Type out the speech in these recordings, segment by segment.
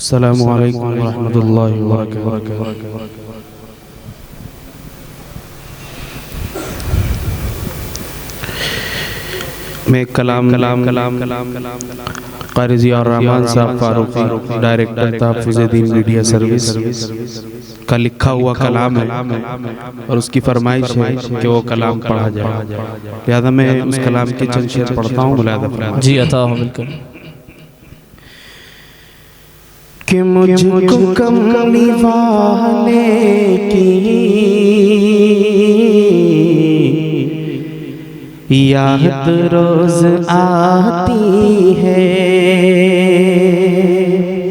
अस्सलामु अलैकुम व रहमतुल्लाहि व बरकातुहू। मैं कलाम क़ारी ज़ियाउर रहमान साहब फारूकी, डायरेक्टर तहफ़्फ़ुज़-ए-दीन मीडिया सर्विस का लिखा हुआ कलाम है और उसकी फरमाइश है कि वो कलाम पढ़ा जाए। लिहाजा मैं उस कलाम की चंद शेर पढ़ता हूँ। मुलाहिज़ा जी अता हो बिल्कुल। कि मुझको कमली वाले की याद रोज आती है।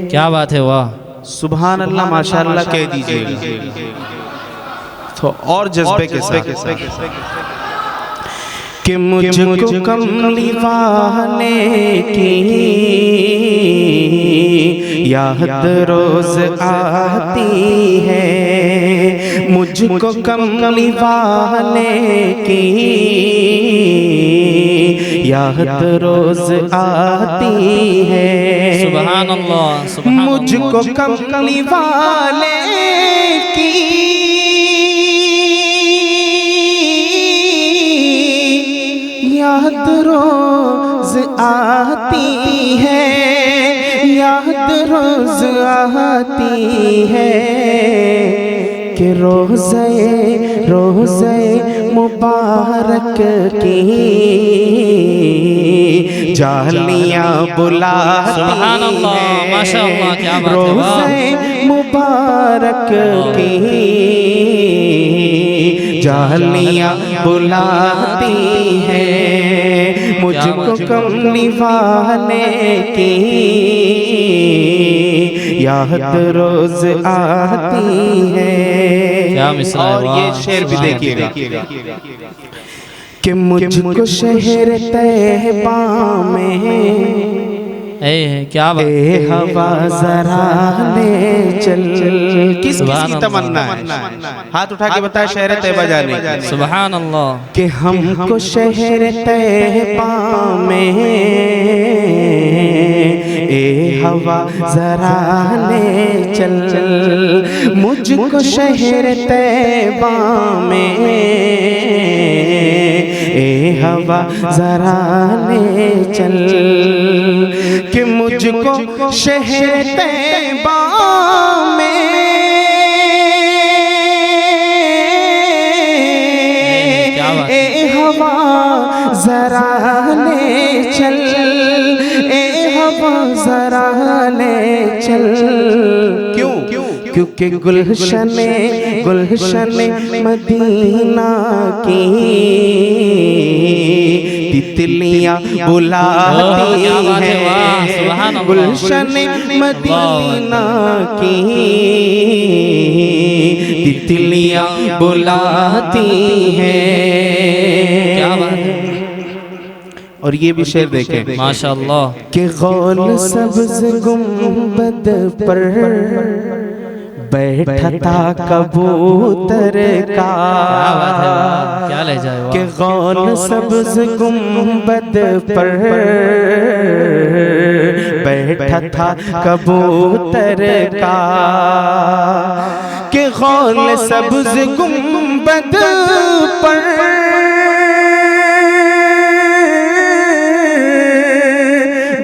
क्या बात है, वाह सुभान अल्लाह, माशाअल्लाह कह दीजिएगा तो और जज्बे के साथ कि मुझको कमली वाले की याद रोज आती है। मुझको कमली वाले की याद रोज आती है। सुभान अल्लाह, सुभान अल्लाह। मुझको कमली वाले की याद रोज आती है, याद रोज आती है कि रोज़े मुबारक की जालियाँ बुलाती सुभान अल्लाह, माशाअल्लाह, क्या बात है, रोज़े मुबारक की जालियाँ बुलाती है। मुझको कमली वाले की याद रोज आती है। क्या मिसरा है, और ये वाह, शेर भी सुभान देखिएगा कि मुझको शहर तैयबा में क्या बात ए हवा जरा ले चल। किसकी तमन्ना है? हाथ उठा के बताए शहर तैयबा जाने की। सुभान अल्लाह। कि हमको शहर तैयबा में ए हवा जरा ले चल। मुझको शहर तैयबा में ए हवा जरा ले चल। कि मुझको शहर तैयबा में ए हवा जरा ले चल, ए हवा जरा ले चल। क्यों? क्योंकि गुलशन मदीना की तितलियां बुलाती हैं। गुलशन मदीना की तितलियां बुलाती हैं। क्या बात है। और ये भी शेर देखें माशाअल्लाह। कि गौल सब्ज़ गुंबद पर बैठा था कबूतर का। क्या ले जाए, कि गौल सब्ज़ गुंबद पर बैठा था कबूतर का। कि गौल सब्ज़ गुंबद पर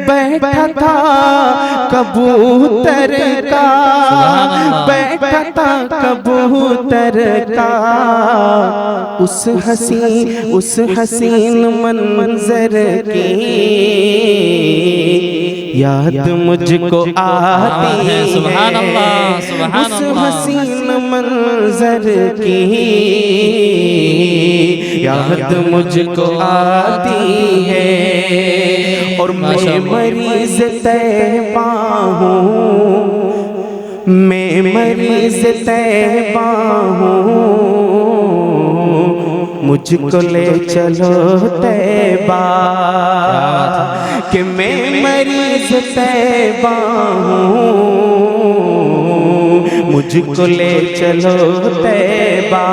बैठा था कबूतर का, बैठा था कबूतर का। उस हसीन मंजर की याद मुझको आती है। सुभान अल्लाह, सुभान उस अल्लाह। हसीन मंजर की याद मुझको आती है। और मैं मरीज़ तैयबा हूँ, मैं मरीज़ तैयबा हूँ। मुझको ले चलो तैयबा। कि मैं मरीज़ तैयबा हूँ, मुझको ले चलो तैयबा।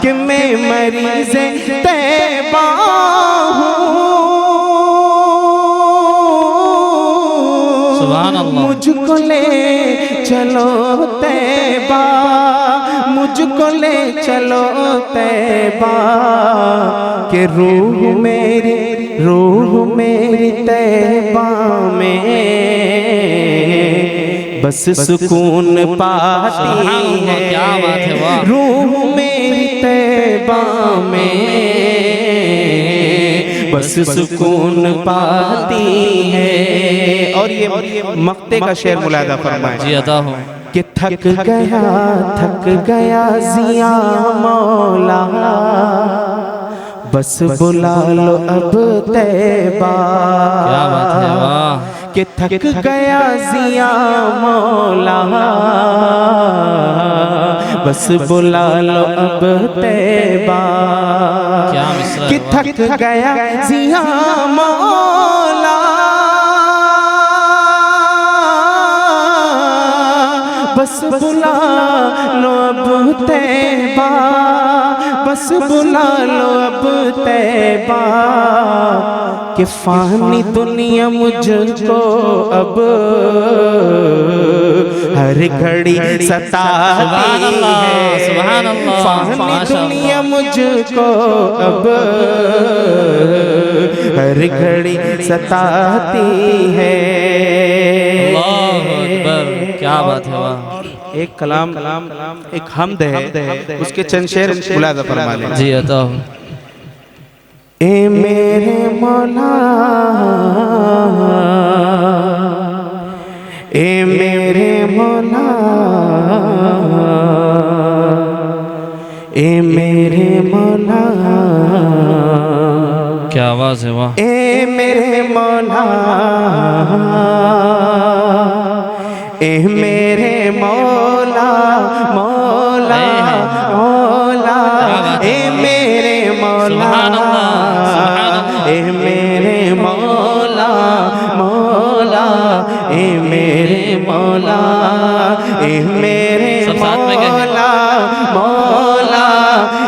कि मैं मरीज़ तैयबा हूँ, सुभान अल्लाह। मुझको ले चलो तैबा, मुझको ले चलो तैबा, कि रूह मेरी तैबा में बस सुकून पाती है। क्या बात है, वाह। रूह मेरी तैबा में बस सुकून पाती है। और ये मक्ते का शेर मुलादा फरमाए जी अदा हो कि थक गया जिया मौला, बस बुला लो अब तैबा। क्या बात है, वाह। कि थक गया जिया मौला, बस बुला लो अब तैबा। क्या मिसरा कि है, वाह। थक गया जिया मौला, बस बुला लो अब तैबा, बस बुला लो अब तैबा। कि फानी दुनिया मुझको अब हर घड़ी सताती है। सुभान अल्लाह, फानी माशाअल्लाह। दुनिया मुझको अब हर घड़ी सताती है। अल्लाहु अकबर, क्या बात है, वाह। एक कलाम एक हमद है, उसके चंद शेर मुलादा फरमा लें। जी अता हो ए मेरे मौला, ए मेरे मौला, ए मेरे मौला, क्या आवाज है, वाह। ए मेरे मौला, ए मेरे मौला, मौला मौला, ए मेरे मौला, सुभान अल्लाह, सुभान अल्लाह। ए मेरे मौला, मौला, ए मेरे मौला, ए मेरे सब साथ में कहें। मौला, मौला,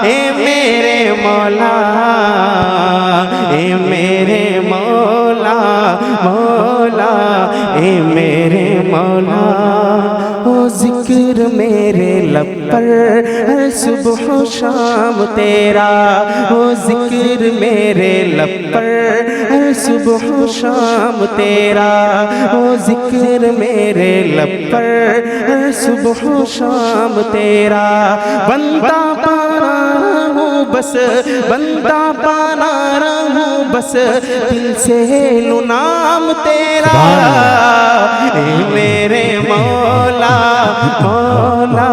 ए मेरे मौला, ए मेरे मौला, मौला, ए मेरे मौला। ओ जिक्र मेरे लब पर हर सुबह शाम तेरा, ओ जिक्र मेरे लब पर हर सुबह शाम तेरा, ओ जिक्र मेरे लब पर हर सुबह शाम तेरा। बंदा पाना रहूं बस, बंदा पाना रहूं बस, दिल से लूं नाम तेरा। ए मेरे मौला, मौला,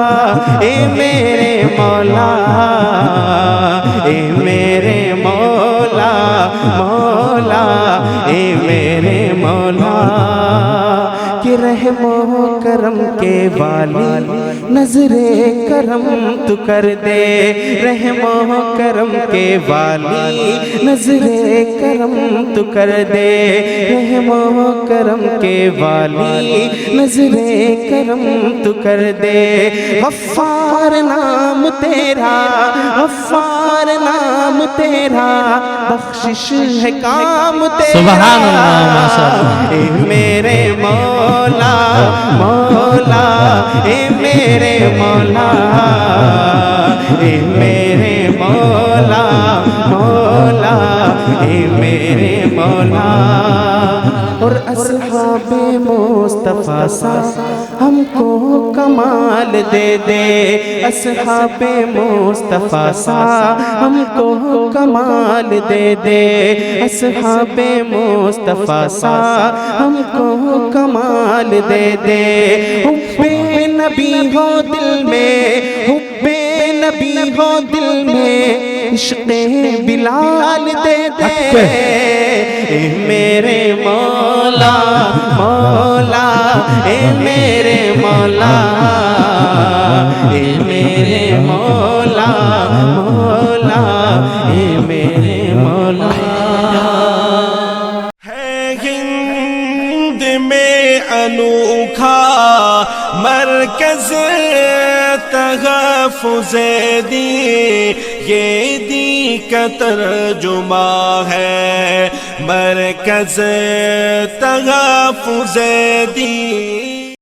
ए मेरे मौला, ए मेरे मौला, मौला, ए मेरे मौला। कि रहमो करम के वाली नजरे करम तू कर दे, रहमो करम के वाली नजरे करम तू कर दे, रहमो करम के वाली नजरे करम तू कर दे। गफ्फार नाम तेरा, गफ्फार नाम तेरा, बख्शिश है काम तेरा। सुभान अल्लाह, माशाअल्लाह। ए मेरे मौला, मौला, ए मेरे मौला, ए मेरे मौला, मौला, ए मेरे मौला। और अस्हाबे मुस्तफा सा हमको कमाल दे दे, अस्हाबे मुस्तफा सा हमको कमाल दे दे, अस्हाबे मुस्तफा सा हमको कमाल दे दे। हुब्बे नबी हो दिल में, हुब्बे नबी हो दिल में, इश्क़े बिलाल दे दे। ए मेरे मौला, मौला, ए मेरे मौला, ए मेरे मौला, मौला, ए मेरे मौला। है हिंद में अनोखा मरकज़ तहफ़्फ़ुज़ दी, ये दी का तर्जुमा है मरकज़ तहफ़्फ़ुज़ दी।